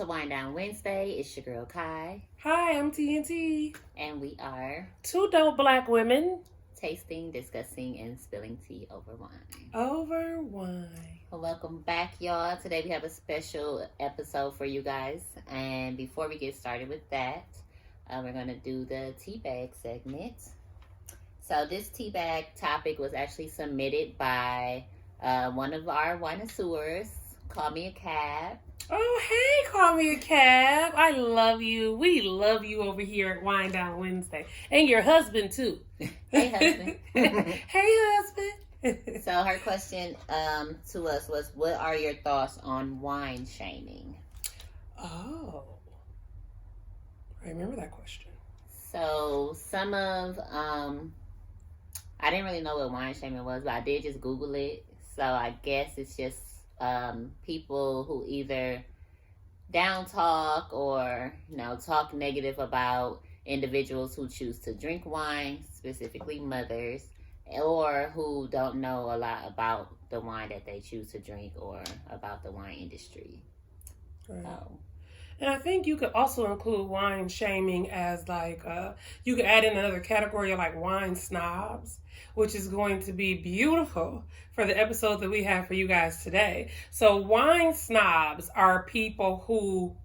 to Wine Down Wednesday. It's your girl Kai. Hi, I'm TNT. And we are two dope black women tasting, discussing, and spilling tea over wine. Over wine. Well, welcome back, y'all. Today we have a special episode for you guys. And before we get started with that, we're going to do the tea bag segment. So this tea bag topic was actually submitted by one of our Wineoisseurs. Call me a cab. Oh, hey, Call Me a Cab. I love you. We love you over here at Wine Down Wednesday. And your husband, too. Hey, husband. Hey, husband. So her question to us was, what are your thoughts on wine shaming? Oh. I remember that question. So some of, I didn't really know what wine shaming was, but I did just Google it. So I guess it's just people who either down talk or talk negative about individuals who choose to drink wine, specifically mothers, or who don't know a lot about the wine that they choose to drink or about the wine industry. Right. And I think you could also include wine shaming as you could add in another category of wine snobs, which is going to be beautiful for the episode that we have for you guys today. So wine snobs are people who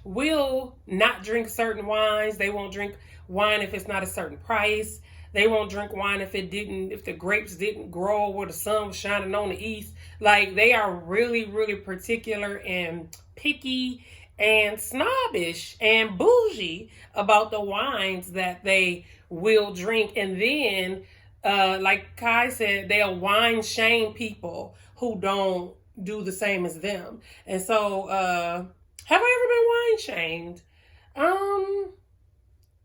will not drink certain wines. They won't drink wine if it's not a certain price. They won't drink wine if the grapes didn't grow where the sun was shining on the east. They are really, really particular and picky and snobbish and bougie about the wines that they will drink. And then, like Kai said, they'll wine shame people who don't do the same as them. And so, have I ever been wine shamed?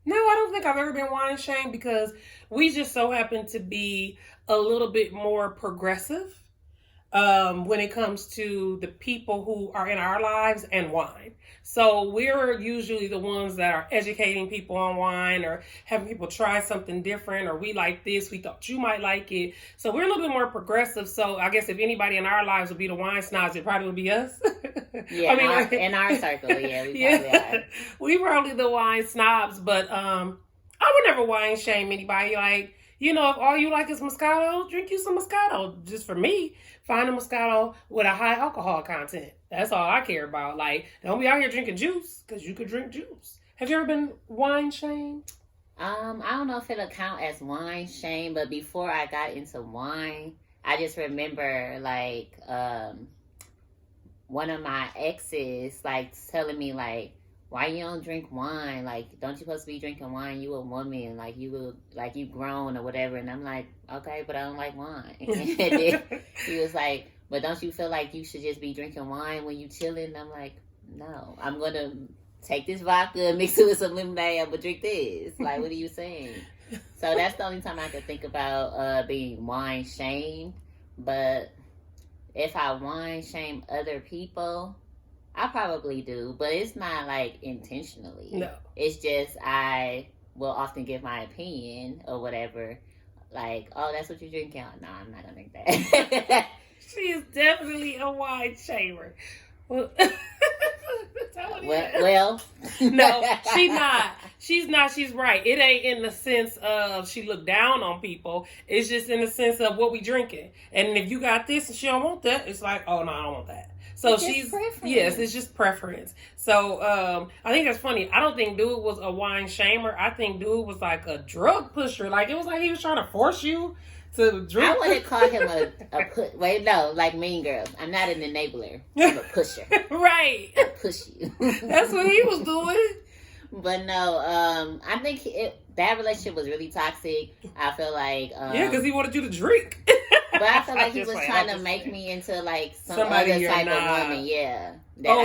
No, I don't think I've ever been wine shamed because we just so happen to be a little bit more progressive when it comes to the people who are in our lives and wine. So we're usually the ones that are educating people on wine or having people try something different, or we like this, we thought you might like it. So we're a little bit more progressive. So I guess if anybody in our lives would be the wine snobs, it probably would be us. Yeah, in our circle, yeah, we probably are. We probably the wine snobs, but I would never wine shame anybody. If all you like is Moscato, drink you some Moscato. Just for me, find a Moscato with a high alcohol content. That's all I care about. Don't be out here drinking juice, because you could drink juice. Have you ever been wine shamed? I don't know if it'll count as wine shame, but before I got into wine, I just remember one of my exes telling me why you don't drink wine? Don't you supposed to be drinking wine? You a woman, you grown or whatever. And I'm like, okay, but I don't like wine. And then he was like, but don't you feel like you should just be drinking wine when you chilling? And I'm like, no, I'm going to take this vodka, mix it with some lemonade, I'm going to drink this. What are you saying? So that's the only time I could think about being wine shamed. But if I wine shame other people, I probably do, but it's not intentionally. No. It's just I will often give my opinion or whatever. Oh, that's what you're drinking. No, I'm not gonna drink that. She is definitely a wine shamer. Well, no, she's not. She's not. She's right. It ain't in the sense of she look down on people. It's just in the sense of what we drinking. And if you got this and she don't want that, it's oh no, I don't want that. So yes, it's just preference. So I think that's funny. I don't think dude was a wine shamer. I think dude was a drug pusher. It was he was trying to force you to drink. I wouldn't call him like Mean Girls. I'm not an enabler. I'm a pusher. Right. I push you. That's what he was doing. But no, I think that relationship was really toxic. I feel because he wanted you to drink. But I feel he was trying to make me into some other type of woman. Yeah.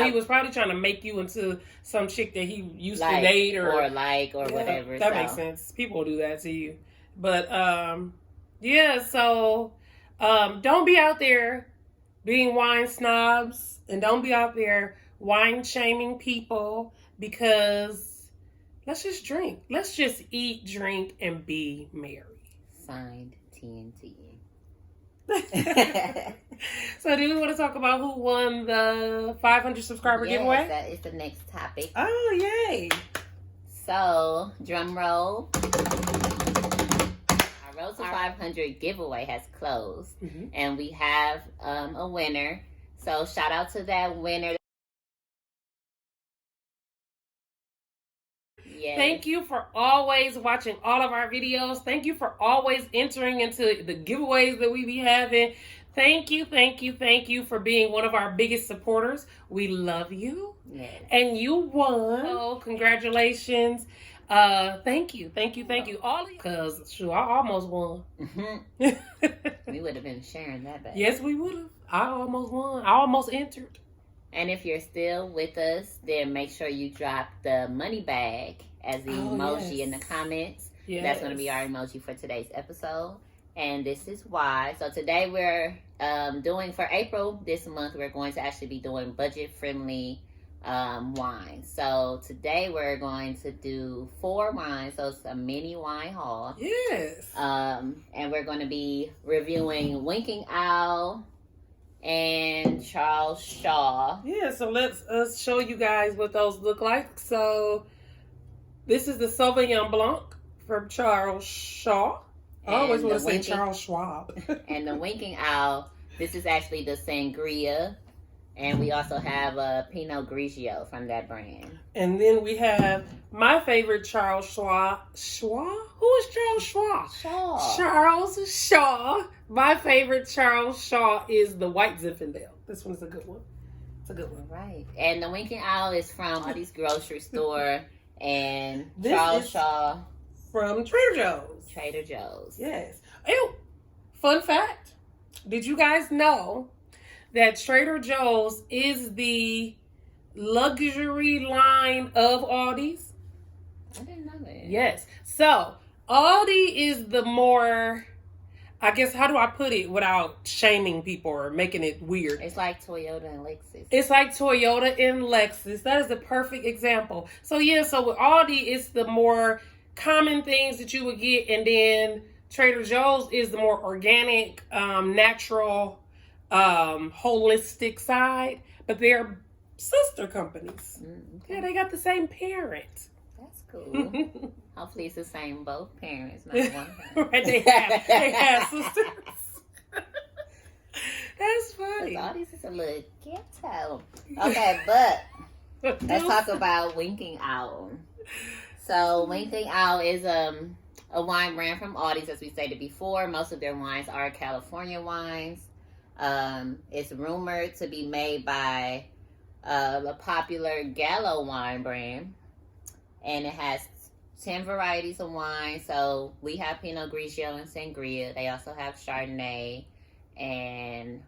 He was probably trying to make you into some chick that he used to date or whatever. That makes sense. People do that to you. But so don't be out there being wine snobs, and don't be out there wine shaming people, because let's just drink. Let's just eat, drink, and be merry. Signed, TNT. So do we want to talk about who won the 500 subscriber giveaway? That is the next topic. Oh, yay. So, drum roll. Our Road to 500 giveaway has closed. And we have a winner. So, shout out to that winner. Yes. Thank you for always watching all of our videos. Thank you for always entering into the giveaways that we be having. Thank you for being one of our biggest supporters. We love you. Yes. And you won. So congratulations. Thank you. All of you. Because I almost won. We would have been sharing that back. Yes, we would have. I almost won. I almost entered. And if you're still with us, then make sure you drop the money bag as the emoji in the comments. Yes. That's going to be our emoji for today's episode. And this is why. So today we're doing, for April this month, we're going to actually be doing budget-friendly wine. So today we're going to do 4 wines. So it's a mini wine haul. Yes. And we're going to be reviewing Winking Owl and Charles Shaw. Yeah, so let's show you guys what those look like. So this is the Sauvignon Blanc from Charles Shaw. I always want to say Charles Schwab. And the Winking Owl, this is actually the Sangria. And we also have a Pinot Grigio from that brand. And then we have my favorite Charles Shaw. Who is Charles Shaw? Shaw. Charles Shaw. My favorite Charles Shaw is the white Zinfandel. This one's a good one. It's a good one. Right. And the Winking Owl is from Aldi's grocery store. And Charles Shaw from Trader Joe's. Trader Joe's. Yes. Ew. Fun fact. Did you guys know that Trader Joe's is the luxury line of Aldi's? I didn't know that. Yes. So, Aldi is the more, I guess, how do I put it without shaming people or making it weird? It's like Toyota and Lexus. It's like Toyota and Lexus. That is the perfect example. So, yeah, so with Aldi, it's the more common things that you would get. And then Trader Joe's is the more organic, natural, holistic side. But they're sister companies. Okay. Yeah, they got the same parent. That's cool. Hopefully it's the same both parents, not one parent. Right, they have sisters. That's funny. All these is a little ghetto. Okay, but let's talk about Winking Owl. So Winking Owl is a wine brand from Aldi's, as we stated before. Most of their wines are California wines. It's rumored to be made by a popular Gallo wine brand. And it has 10 varieties of wine. So we have Pinot Grigio and Sangria. They also have Chardonnay and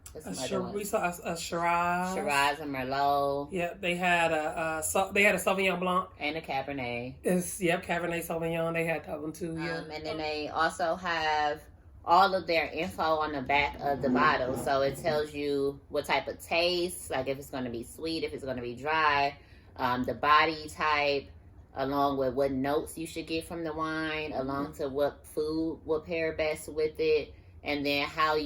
we saw a Shiraz. Shiraz and Merlot. Yeah, they had a Sauvignon Blanc and a Cabernet. Cabernet Sauvignon. They had that one too. Yeah. And then they also have all of their info on the back of the bottle. So it tells you what type of taste, like if it's going to be sweet, if it's going to be dry, the body type, along with what notes you should get from the wine, along to what food will pair best with it, and then how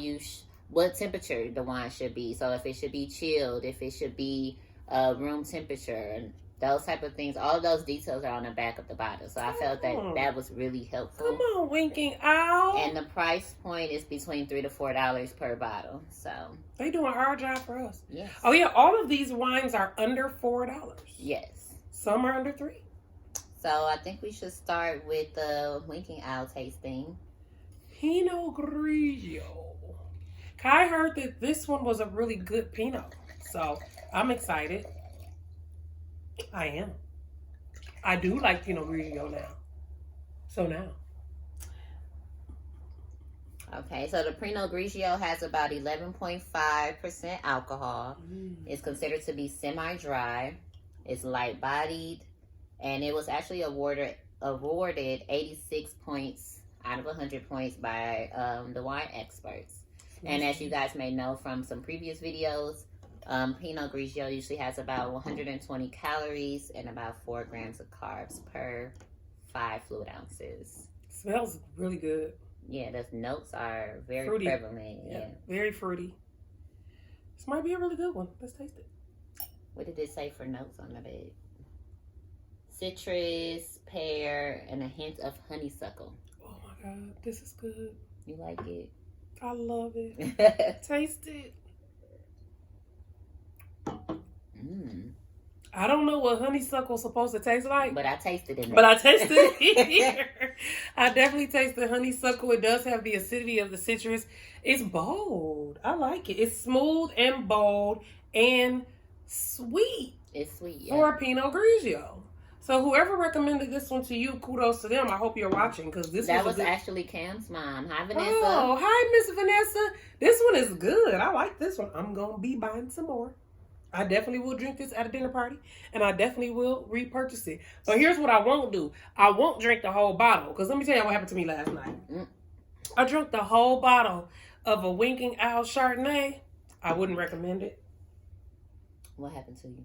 what temperature the wine should be. So if it should be chilled, if it should be room temperature, and those type of things. All of those details are on the back of the bottle. So I felt that was really helpful. Come on, Winking Owl. And the price point is between $3 to $4 per bottle. So they doing our job for us. Yes. Oh yeah, all of these wines are under $4. Yes. Some are under $3. So I think we should start with the Winking Owl tasting. Pinot Grigio. I heard that this one was a really good Pinot. So I'm excited. I am. I do like Pinot Grigio now. So now. Okay, so the Pinot Grigio has about 11.5% alcohol. It's considered to be semi-dry. It's light-bodied. And it was actually awarded 86 points out of 100 points by the wine experts. And as you guys may know from some previous videos, Pinot Grigio usually has about 120 calories and about 4 grams of carbs per 5 fluid ounces. Smells really good. Yeah, those notes are very Fruity. prevalent. Yeah. Very fruity. This might be a really good one. Let's taste it. What did it say for notes on the bag? Citrus, pear, and a hint of honeysuckle. Oh my God, this is good. You like it? I love it. Taste it. I don't know what honeysuckle's supposed to taste like. But I tasted it. But I tasted it here. I definitely tasted honeysuckle. It does have the acidity of the citrus. It's bold. I like it. It's smooth and bold and sweet. It's sweet, yeah. For a Pinot Grigio. So whoever recommended this one to you, kudos to them. I hope you're watching because this was actually Cam's mom. Hi, Vanessa. Oh, hi, Miss Vanessa. This one is good. I like this one. I'm gonna be buying some more. I definitely will drink this at a dinner party, and I definitely will repurchase it. But here's what I won't do. I won't drink the whole bottle, because let me tell you what happened to me last night. I drank the whole bottle of a Winking Owl Chardonnay. I wouldn't recommend it. What happened to you?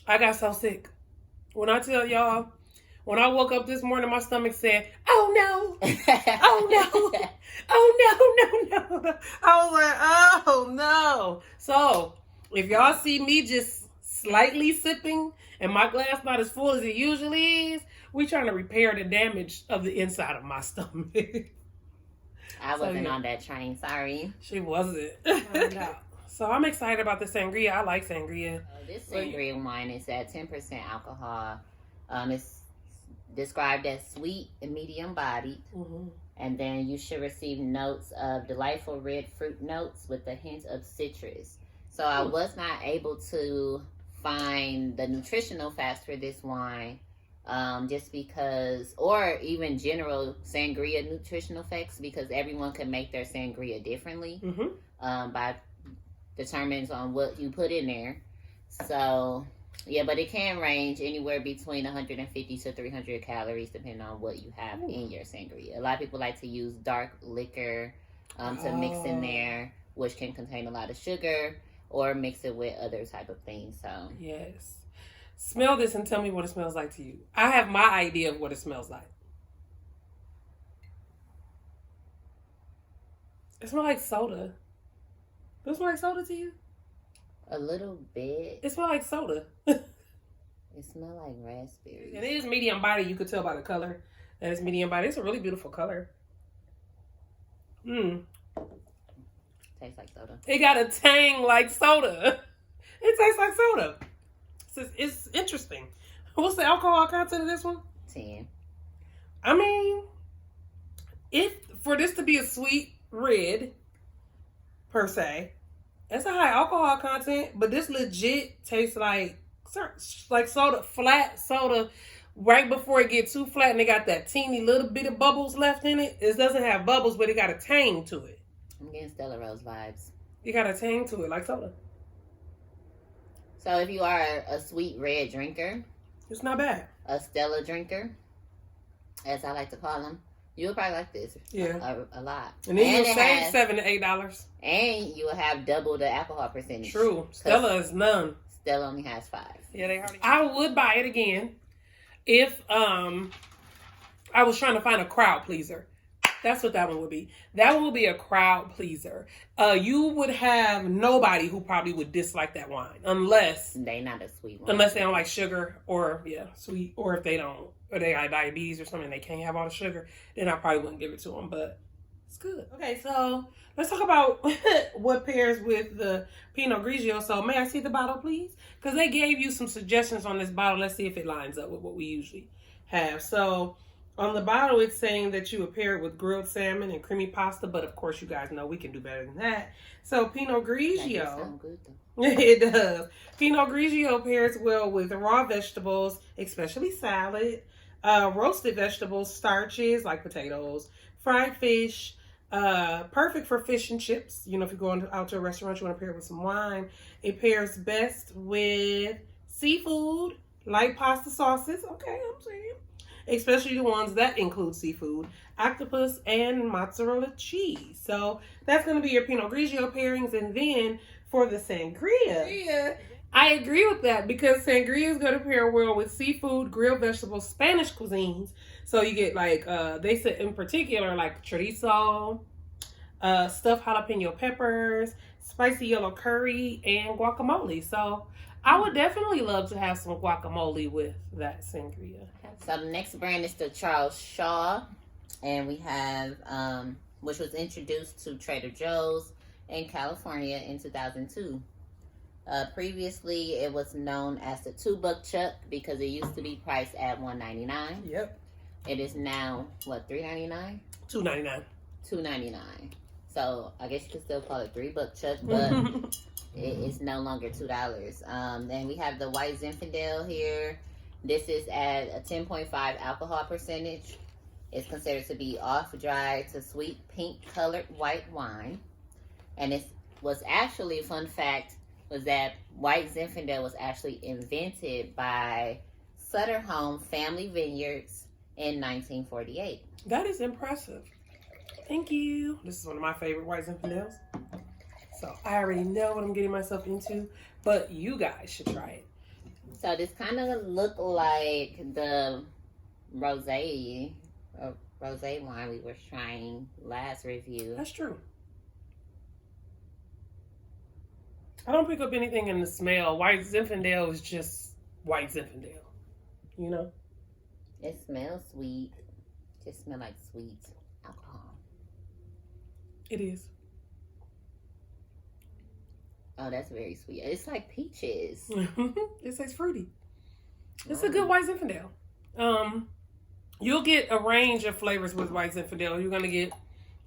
I got so sick. When I tell y'all, when I woke up this morning, my stomach said, oh no, oh no, oh no. I was like, oh no. So, if y'all see me just slightly sipping and my glass not as full as it usually is, we trying to repair the damage of the inside of my stomach. I wasn't on that train, sorry. She wasn't. So I'm excited about the sangria. I like sangria. This sangria wine is at 10% alcohol. It's described as sweet and medium bodied. Mm-hmm. And then you should receive notes of delightful red fruit notes with a hint of citrus. So I was not able to find the nutritional facts for this wine, just because, or even general sangria nutritional facts, because everyone can make their sangria differently by determines on what you put in there. So yeah, but it can range anywhere between 150 to 300 calories depending on what you have in your sangria. A lot of people like to use dark liquor to mix in there, which can contain a lot of sugar, or mix it with other type of things. So yes, smell this and tell me what it smells like to you. I have my idea of what it smells like. It smells like soda. Does it smell like soda to you? A little bit. It smells like soda. It smells like raspberries. And it is medium body. You could tell by the color that it's medium body. It's a really beautiful color. Tastes like soda. It got a tang like soda. It tastes like soda. It's interesting. What's the alcohol content of this one? 10. I mean, if for this to be a sweet red, per se, that's a high alcohol content, but this legit tastes like soda, flat soda, right before it gets too flat and it got that teeny little bit of bubbles left in it. It doesn't have bubbles, but it got a tang to it. I'm getting Stella Rose vibes. It got a tang to it, like soda. So if you are a sweet red drinker, it's not bad. A Stella drinker, as I like to call them, you would probably like this a lot. And then you'll save $7 to $8. And you will have double the alcohol percentage. True. Stella is none. Stella only has 5. Yeah, I would buy it again if I was trying to find a crowd pleaser. That's what that one would be. That one would be a crowd pleaser. You would have nobody who probably would dislike that wine unless they not a sweet one. Unless they don't like sugar or sweet, or if they don't, or they got diabetes or something, they can't have all the sugar, then I probably wouldn't give it to them. But it's good. Okay, so let's talk about what pairs with the Pinot Grigio. So may I see the bottle, please? Because they gave you some suggestions on this bottle. Let's see if it lines up with what we usually have. So on the bottle, it's saying that you would pair it with grilled salmon and creamy pasta, but of course, you guys know we can do better than that. So Pinot Grigio, that sound good, though. It does. Pinot Grigio pairs well with raw vegetables, especially salad, roasted vegetables, starches like potatoes, fried fish. Perfect for fish and chips. You know, if you're going out to a restaurant, you want to pair it with some wine. It pairs best with seafood, light pasta sauces. Okay, I'm saying. Especially the ones that include seafood, octopus, and mozzarella cheese. So that's going to be your Pinot Grigio pairings. And then for the sangria, I agree with that because sangria is going to pair well with seafood, grilled vegetables, Spanish cuisines, So you get like, they said in particular, like chorizo, stuffed jalapeno peppers, spicy yellow curry, and guacamole. So I would definitely love to have some guacamole with that sangria. So the next brand is the Charles Shaw, and we have, which was introduced to Trader Joe's in California in 2002. Previously, it was known as the $2 Chuck because it used to be priced at $1.99. Yep. It is now what, $3.99? $2.99. $2.99. So I guess you could still call it $3 Chuck, but it is no longer $2. Then we have the white Zinfandel here. This is at a 10.5 alcohol percentage. It's considered to be off-dry to sweet pink colored white wine. And it was actually, fun fact, was that white Zinfandel was actually invented by Sutter Home Family Vineyards in 1948. That is impressive. Thank you. This is one of my favorite white Zinfandels. So I already know what I'm getting myself into, but you guys should try it. So this kind of look like the rosé wine we were trying last review. That's true. I don't pick up anything in the smell. White Zinfandel is just white Zinfandel. You know? It smells sweet. Just smell like sweet alcohol. It is. Oh, that's very sweet. It's like peaches. It tastes fruity. It's a good white Zinfandel. You'll get a range of flavors with white Zinfandel. You're going to get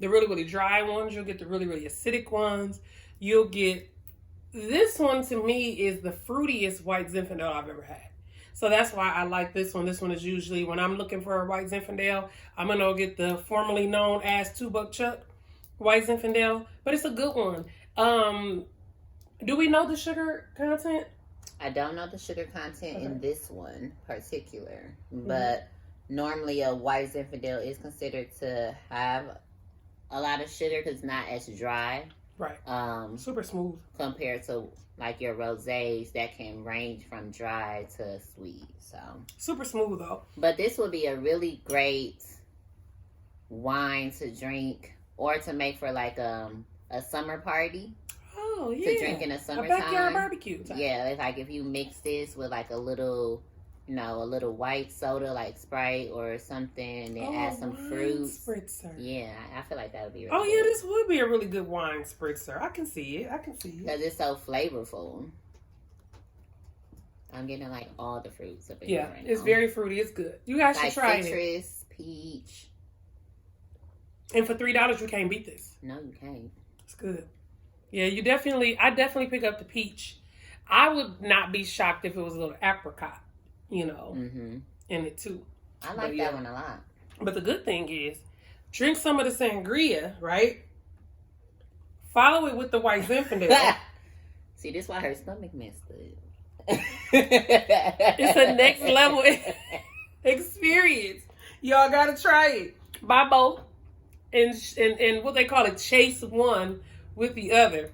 the really, really dry ones. You'll get the really, really acidic ones. You'll get... This one, to me, is the fruitiest white Zinfandel I've ever had. So that's why I like this one. This one is usually, when I'm looking for a white Zinfandel, I'm going to get the formerly known as $2 Chuck white Zinfandel. But it's a good one. Do we know the sugar content? I don't know the sugar content in this one particular. But normally a white Zinfandel is considered to have a lot of sugar because it's not as dry. Right. Super smooth. Compared to like your rosés that can range from dry to sweet. So super smooth though. But this would be a really great wine to drink or to make for like a summer party. Oh yeah. To drink in the summertime. A backyard barbecue time. Yeah, it's like if you mix this with like a little, you know, a little white soda like Sprite or something, and then add some fruit. Spritzer. Yeah, I feel like that would be really good. Yeah, this would be a really good wine spritzer. I can see it. Because it's so flavorful. I'm getting like all the fruits up in here right it's now. Very fruity. It's good. You guys should try it. Citrus, peach. And for $3, you can't beat this. No, you can't. It's good. Yeah, I definitely pick up the peach. I would not be shocked if it was a little apricot, you know, in it too. I like that one a lot. But the good thing is, drink some of the sangria, right? Follow it with the white Zinfandel. See, this is why her stomach messed up. It's a next level experience. Y'all gotta try it. Buy both and what they call it, chase one with the other.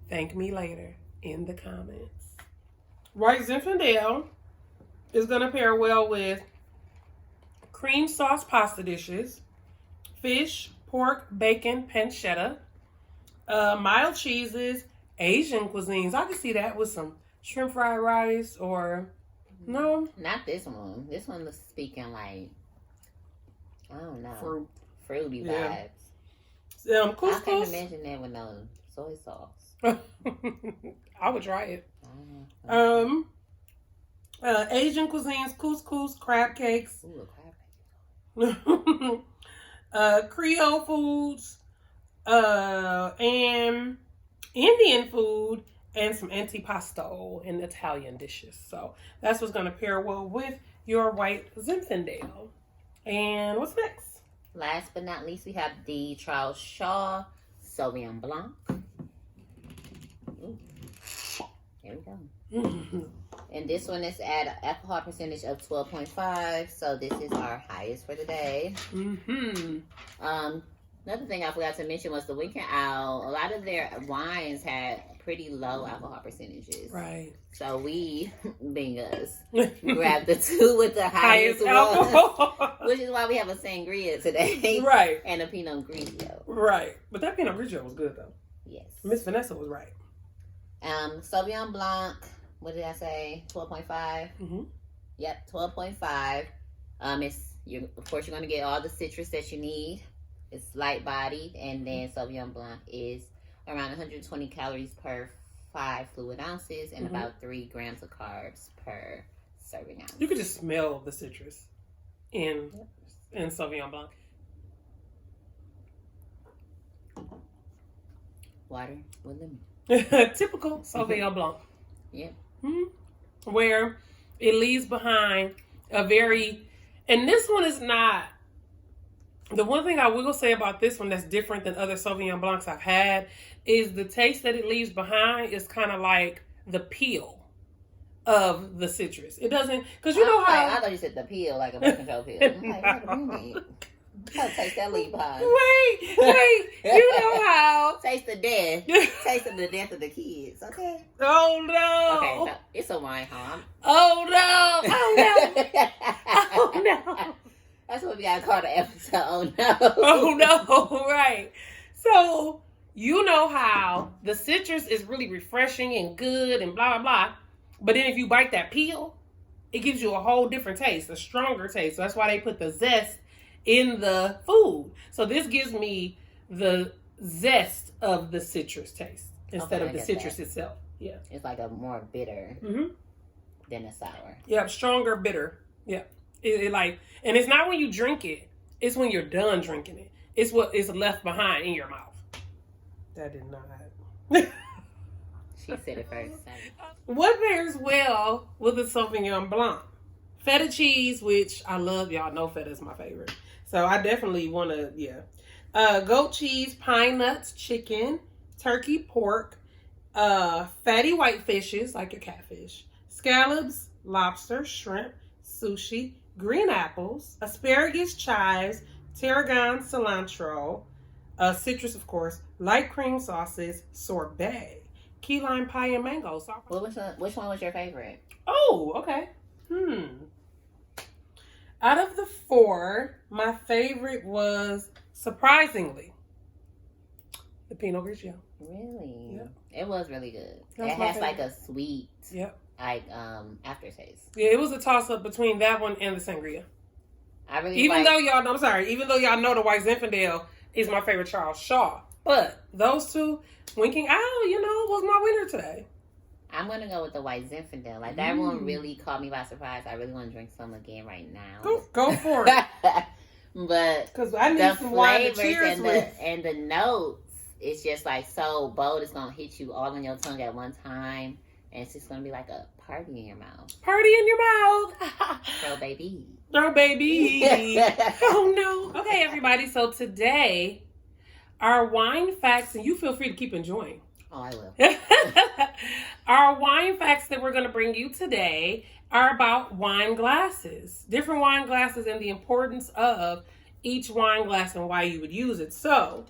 Thank me later in the comments. White Zinfandel is gonna pair well with cream sauce pasta dishes, fish, pork, bacon, pancetta, mild cheeses, Asian cuisines. I can see that with some shrimp fried rice or no. Not this one. This one was speaking like, I don't know, fruity vibes. Couscous. I can't imagine that with no soy sauce. I would try it. Asian cuisines, couscous, crab cakes. Ooh, a crab cake. Creole foods, and Indian food, and some antipasto and Italian dishes. So that's what's going to pair well with your white Zinfandel. And what's next? Last but not least, we have the Charles Shaw Sauvignon Blanc. Ooh. Here we go. And this one is at an alcohol percentage of 12.5. So this is our highest for the day. Another thing I forgot to mention was the Weekend Owl. A lot of their wines had pretty low alcohol percentages. Right. So we, being us, grabbed the two with the highest alcohol. Which is why we have a Sangria today. Right. And a Pinot Grigio. Right. But that Pinot Grigio was good, though. Yes. Miss Vanessa was right. Sauvignon Blanc, what did I say? 12.5? Mm-hmm. Yep, 12.5. Of course, you're going to get all the citrus that you need. It's light bodied. And then Sauvignon Blanc is around 120 calories per 5 fluid ounces and about 3 grams of carbs per serving ounce. You could just smell the citrus in Sauvignon Blanc. Water with lemon. Typical Sauvignon Blanc. Yeah. Mm-hmm. Where it leaves behind a very, and this one is not, the one thing I will say about this one that's different than other Sauvignon Blancs I've had is the taste that it leaves behind is kind of like the peel of the citrus. It doesn't, because you know how. I thought you said the peel, like a birth control peel. I'm like, wait a minute. How taste that leaf behind? Wait, you know how. Taste the death. Taste of the death of the kids, okay? Oh no. Okay, no, it's a wine harm. Oh no. Oh no. Oh no. That's what we gotta call the episode. Oh no. Oh no, right. So, you know how the citrus is really refreshing and good and blah, blah, blah. But then if you bite that peel, it gives you a whole different taste, a stronger taste. So that's why they put the zest in the food. So this gives me the zest of the citrus taste instead of the citrus itself. Yeah. It's like a more bitter than a sour. Yeah, stronger bitter. Yeah. It like, and it's not when you drink it, it's when you're done drinking it. It's what is left behind in your mouth. That did not. She said it first. What pairs well with a Sauvignon Blanc? Feta cheese, which I love. Y'all know feta is my favorite. So I definitely want to, goat cheese, pine nuts, chicken, turkey, pork, fatty white fishes, like your catfish, scallops, lobster, shrimp, sushi, green apples, asparagus, chives, tarragon, cilantro, citrus, of course, light cream sauces, sorbet, key lime pie, and mango. Which one was your favorite? Oh, okay. Out of the 4, my favorite was, surprisingly, the Pinot Grigio. Really? Yep. It was really good. That's it has like a sweet, aftertaste. Yeah, it was a toss-up between that one and the Sangria. I really even though y'all know the White Zinfandel is my favorite Charles Shaw. But those two, winking out, was my winner today. I'm going to go with the White Zinfandel. Like, that one really caught me by surprise. I really want to drink some again right now. Go for it. But because I need some wine to cheers with. And the notes, it's just like so bold. It's going to hit you all on your tongue at one time. And it's just going to be like a party in your mouth. Party in your mouth. Throw baby. Throw baby. Oh, no. Okay, everybody. So today, our wine facts, and you feel free to keep enjoying. Oh, I will. Our wine facts that we're going to bring you today are about wine glasses. Different wine glasses and the importance of each wine glass and why you would use it. So,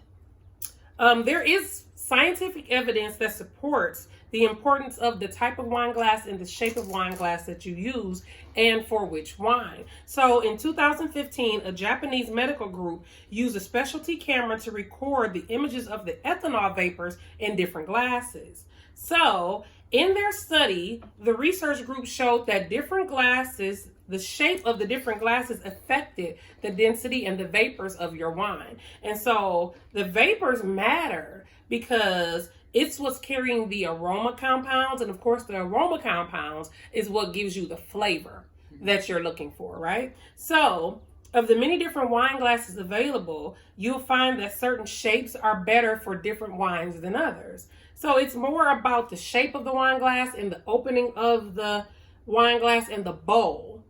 there is scientific evidence that supports the importance of the type of wine glass and the shape of wine glass that you use and for which wine. So in 2015, a Japanese medical group used a specialty camera to record the images of the ethanol vapors in different glasses. So in their study, the research group showed that different glasses, the shape of the different glasses affected the density and the vapors of your wine. And so the vapors matter because it's what's carrying the aroma compounds. And of course, the aroma compounds is what gives you the flavor that you're looking for, right? So of the many different wine glasses available, you'll find that certain shapes are better for different wines than others. So it's more about the shape of the wine glass and the opening of the wine glass and the bowl,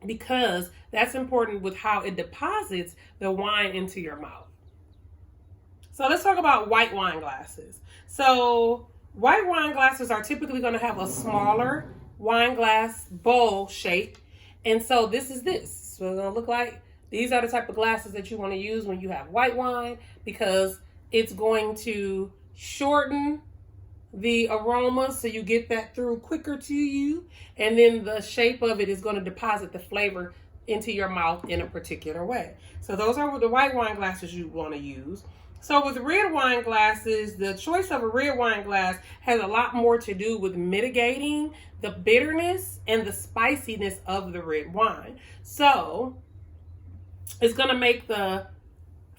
because that's important with how it deposits the wine into your mouth. So let's talk about white wine glasses. So white wine glasses are typically going to have a smaller wine glass bowl shape. And so this is this. So it's going to look like these are the type of glasses that you want to use when you have white wine, because it's going to shorten the aroma so you get that through quicker to you. And then the shape of it is going to deposit the flavor into your mouth in a particular way. So those are the white wine glasses you want to use. So with red wine glasses, the choice of a red wine glass has a lot more to do with mitigating the bitterness and the spiciness of the red wine. So it's going to make the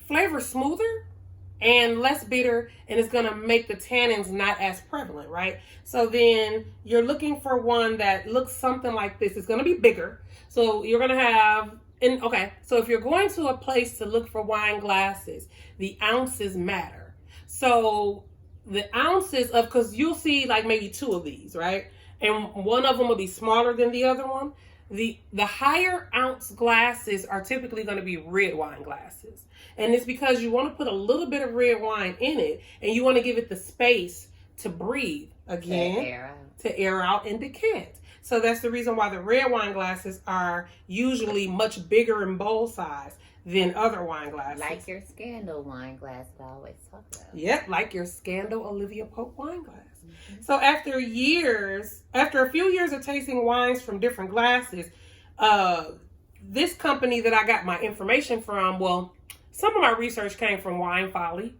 flavor smoother and less bitter, and it's going to make the tannins not as prevalent, right? So then you're looking for one that looks something like this. It's going to be bigger. So you're going to have, so if you're going to a place to look for wine glasses, the ounces matter. So the ounces of, because you'll see like maybe two of these, right? And one of them will be smaller than the other one. The higher ounce glasses are typically going to be red wine glasses. And it's because you want to put a little bit of red wine in it, and you want to give it the space to breathe again, to air out and decant. So that's the reason why the red wine glasses are usually much bigger in bowl size than other wine glasses. Like your Scandal wine glass that I always talk about. Yep, like your Scandal Olivia Pope wine glass. Mm-hmm. So after a few years of tasting wines from different glasses, this company that I got my information from, well, some of my research came from Wine Folly.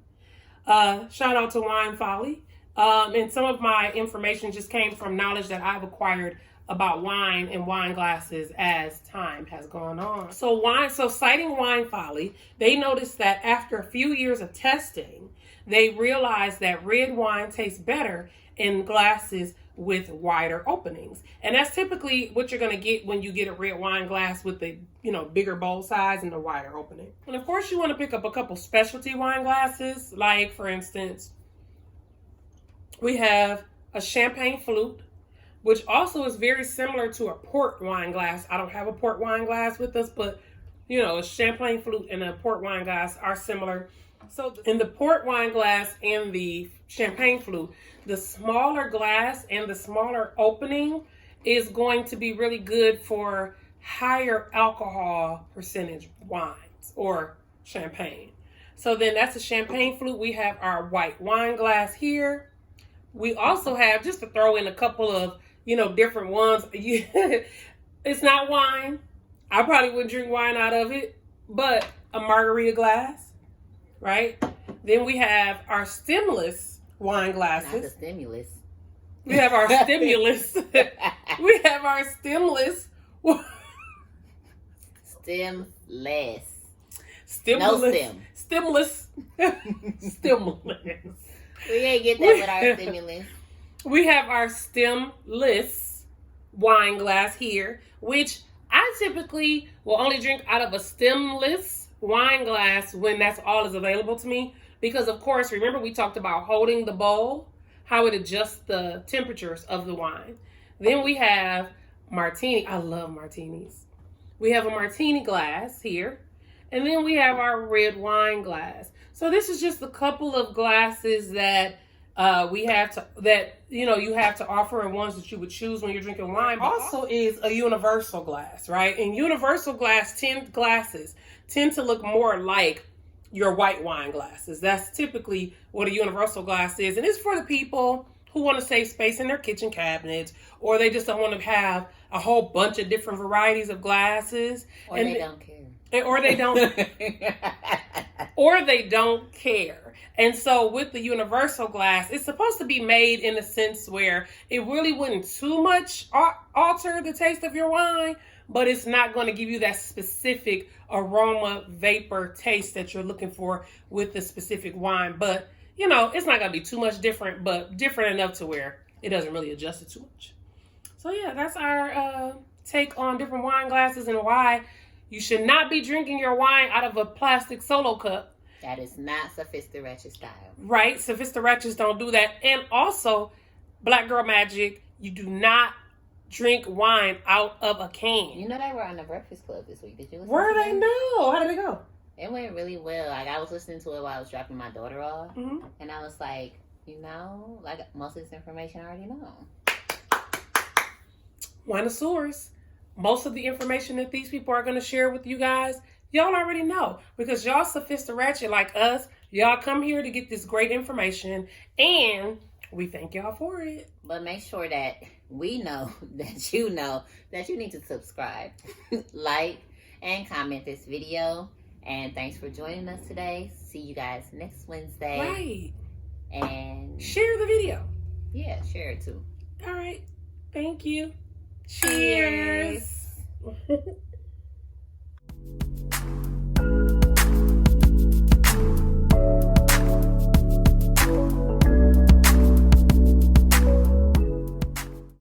Shout out to Wine Folly. And some of my information just came from knowledge that I've acquired about wine and wine glasses as time has gone on. So citing Wine Folly, they noticed that after a few years of testing, they realized that red wine tastes better in glasses with wider openings. And that's typically what you're going to get when you get a red wine glass with the, bigger bowl size and the wider opening. And of course you want to pick up a couple specialty wine glasses. Like for instance, we have a champagne flute, which also is very similar to a port wine glass. I don't have a port wine glass with us, but a champagne flute and a port wine glass are similar. So in the port wine glass and the champagne flute, the smaller glass and the smaller opening is going to be really good for higher alcohol percentage wines or champagne. So then that's a champagne flute. We have our white wine glass here. We also have, just to throw in a couple of, different ones. It's not wine. I probably wouldn't drink wine out of it, but a margarita glass, right? Then we have our stemless wine glasses. Not the stimulus. We have our stimulus. We have our stemless. Stemless. No stem. Stemless. Stemless. We ain't get that with our stimulus. We have our stemless wine glass here, which I typically will only drink out of a stemless wine glass when that's all is available to me. Because, of course, remember we talked about holding the bowl, how it adjusts the temperatures of the wine. Then we have martini. I love martinis. We have a martini glass here. And then we have our red wine glass. So this is just a couple of glasses that you have to offer, and ones that you would choose when you're drinking wine. Also is a universal glass, right? And universal glasses tend to look more like your white wine glasses. That's typically what a universal glass is. And it's for the people who want to save space in their kitchen cabinets, or they just don't want to have a whole bunch of different varieties of glasses. Or they don't care. Or they don't or they don't care. And so with the universal glass, it's supposed to be made in a sense where it really wouldn't too much alter the taste of your wine, but it's not going to give you that specific aroma, vapor, taste that you're looking for with the specific wine. But, it's not going to be too much different, but different enough to where it doesn't really adjust it too much. So yeah, that's our take on different wine glasses and why you should not be drinking your wine out of a plastic solo cup. That is not Sophistiratchet style. Right? Sophistiratchets don't do that. And also, Black Girl Magic, you do not drink wine out of a can. They were on the Breakfast Club this week. Did you listen Where to they know? How did it go? It went really well. Like, I was listening to it while I was dropping my daughter off. Mm-hmm. And I was like, most of this information I already know. Wineoisseurs. Most of the information that these people are going to share with you guys, y'all already know. Because y'all Sophistiratchet like us. Y'all come here to get this great information. And we thank y'all for it. But make sure that we know that you need to subscribe, like, and comment this video. And thanks for joining us today. See you guys next Wednesday. Right. And share the video. Yeah, share it too. All right. Thank you. Cheers.